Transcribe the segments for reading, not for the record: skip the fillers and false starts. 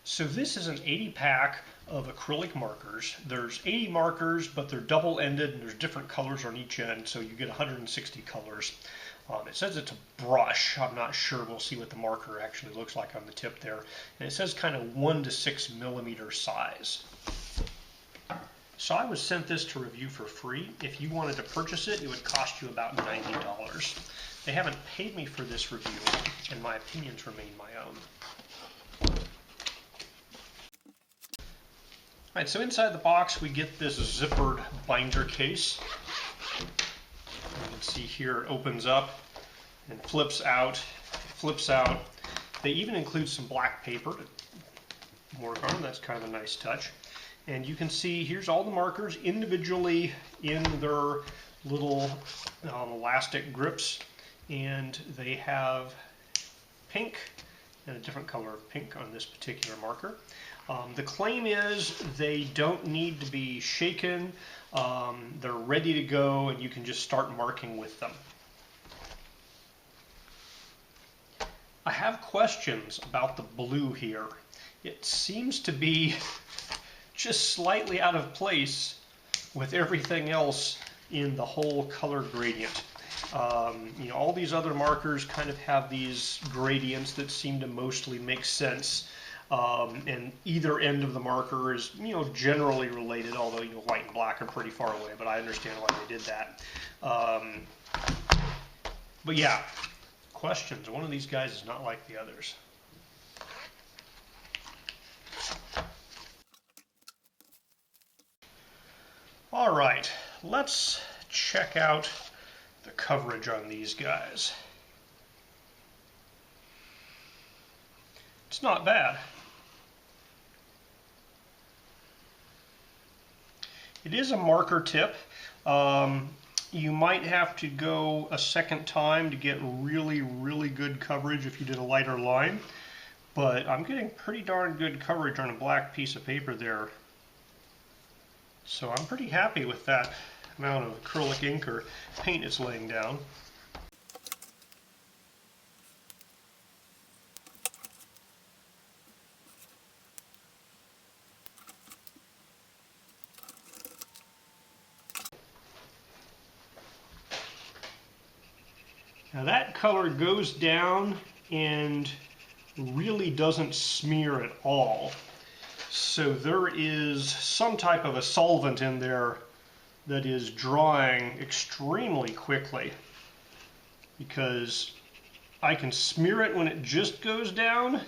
So this is an 80 pack of acrylic markers. There's 80 markers, but they're double-ended and there's different colors on each end, so you get 160 colors. It says it's a brush. I'm not sure. We'll see what the marker actually looks like on the tip there. And it says kind of 1 to 6 millimeter size. So I was sent this to review for free. If you wanted to purchase it, it would cost you about $90. They haven't paid me for this review, and my opinions remain my own. Alright, so inside the box we get this zippered binder case. You can see here it opens up and flips out. They even include some black paper to work on. That's kind of a nice touch. And you can see here's all the markers individually in their little elastic grips, and they have pink and a different color of pink on this particular marker. The claim is they don't need to be shaken. They're ready to go and you can just start marking with them. I have questions about the blue here. It seems to be just slightly out of place with everything else in the whole color gradient. All these other markers kind of have these gradients that seem to mostly make sense. And either end of the marker is, generally related, although, white and black are pretty far away, but I understand why they did that. But yeah, questions. One of these guys is not like the others. All right, let's check out the coverage on these guys. It's not bad. It is a marker tip. You might have to go a second time to get really, really good coverage if you did a lighter line, but I'm getting pretty darn good coverage on a black piece of paper there. So I'm pretty happy with that amount of acrylic ink or paint it's laying down. Now that color goes down and really doesn't smear at all. So there is some type of a solvent in there that is drying extremely quickly, because I can smear it when it just goes down,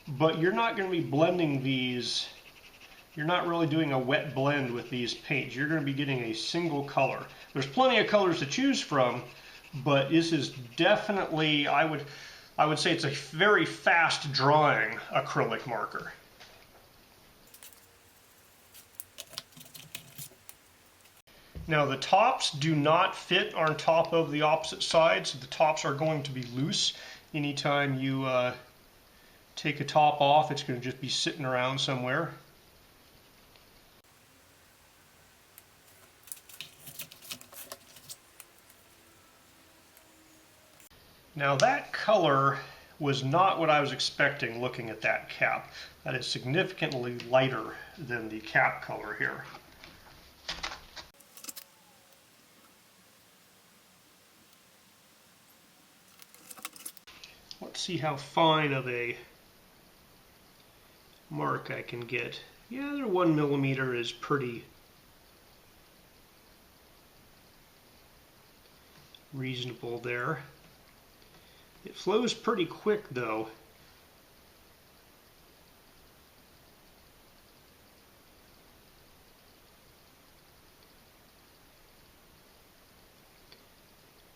but you're not going to be blending these. You're not really doing a wet blend with these paints. You're going to be getting a single color. There's plenty of colors to choose from, but this is definitely, I would say it's a very fast drying acrylic marker. Now the tops do not fit on top of the opposite sides. The tops are going to be loose. Anytime you take a top off, it's going to just be sitting around somewhere. Now that color was not what I was expecting looking at that cap. That is significantly lighter than the cap color here. Let's see how fine of a mark I can get. Yeah, their 1 millimeter is pretty reasonable there. It flows pretty quick though.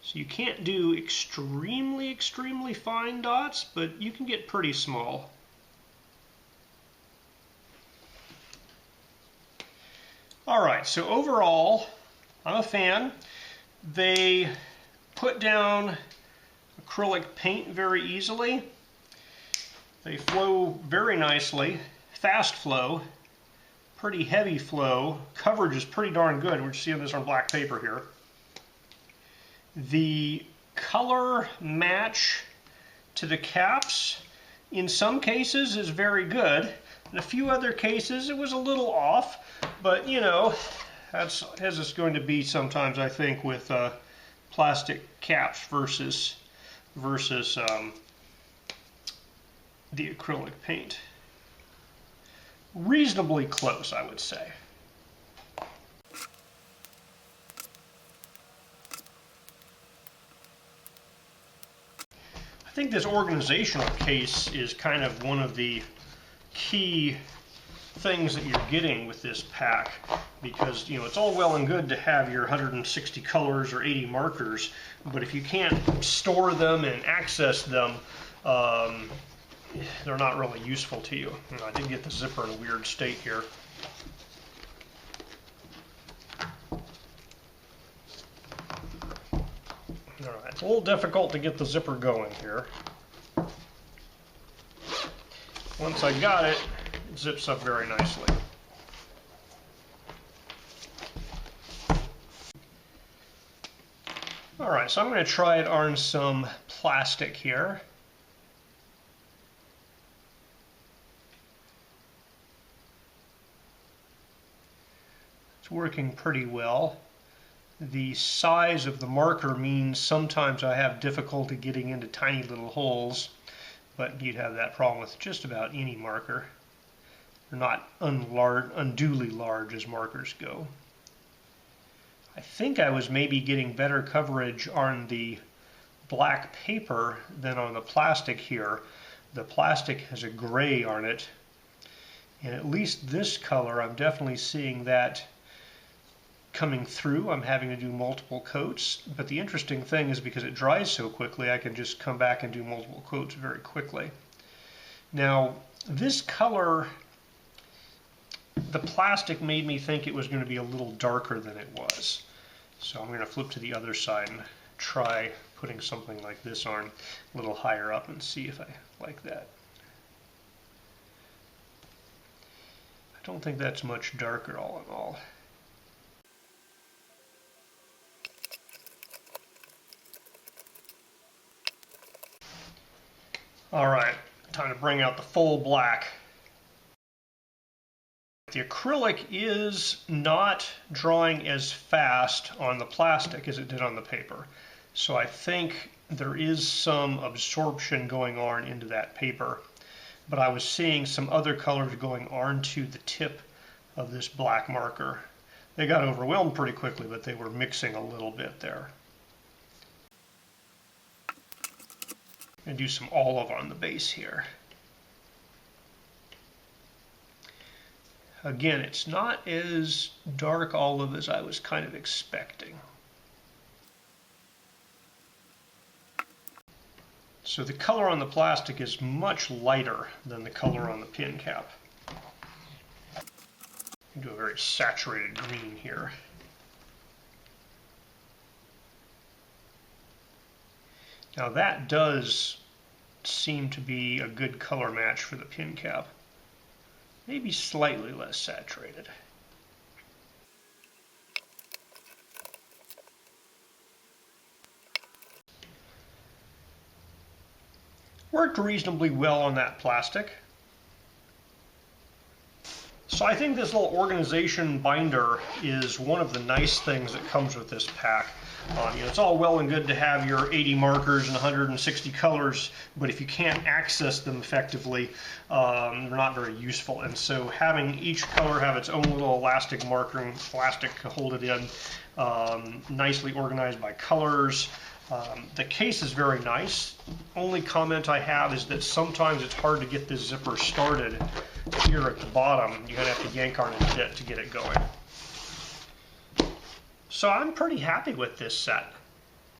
So you can't do extremely, extremely fine dots, but you can get pretty small. Alright, so overall, I'm a fan. They put down acrylic paint very easily. They flow very nicely, fast flow, pretty heavy flow. Coverage is pretty darn good. We're seeing this on black paper here. The color match to the caps in some cases is very good. In a few other cases it was a little off, but you know, that's as it's going to be sometimes, I think, with plastic caps versus the acrylic paint. Reasonably close, I would say. I think this organizational case is kind of one of the key things that you're getting with this pack, because you know, it's all well and good to have your 160 colors or 80 markers, but if you can't store them and access them, they're not really useful to you. I did get the zipper in a weird state here. Alright, it's a little difficult to get the zipper going here. Once I got it, it zips up very nicely. Alright, so I'm going to try it on some plastic here. It's working pretty well. The size of the marker means sometimes I have difficulty getting into tiny little holes, but you'd have that problem with just about any marker. They're not unduly large as markers go. I think I was maybe getting better coverage on the black paper than on the plastic here. The plastic has a gray on it, and at least this color, I'm definitely seeing that coming through. I'm having to do multiple coats, but the interesting thing is because it dries so quickly, I can just come back and do multiple coats very quickly. Now, this color, the plastic made me think it was going to be a little darker than it was. So I'm going to flip to the other side and try putting something like this on a little higher up and see if I like that. I don't think that's much darker all in all. Alright, time to bring out the full black. The acrylic is not drying as fast on the plastic as it did on the paper. So I think there is some absorption going on into that paper. But I was seeing some other colors going onto the tip of this black marker. They got overwhelmed pretty quickly, but they were mixing a little bit there. And do some olive on the base here. Again, it's not as dark olive as I was kind of expecting. So the color on the plastic is much lighter than the color on the pin cap. Do a very saturated green here. Now that does seem to be a good color match for the pin cap. Maybe slightly less saturated. Worked reasonably well on that plastic. So I think this little organization binder is one of the nice things that comes with this pack. You know, it's all well and good to have your 80 markers and 160 colors, but if you can't access them effectively, they're not very useful. And so having each color have its own little elastic marker, plastic to hold it in, nicely organized by colors. The case is very nice. Only comment I have is that sometimes it's hard to get this zipper started here at the bottom. You're going to have to yank on it a bit to get it going. So I'm pretty happy with this set.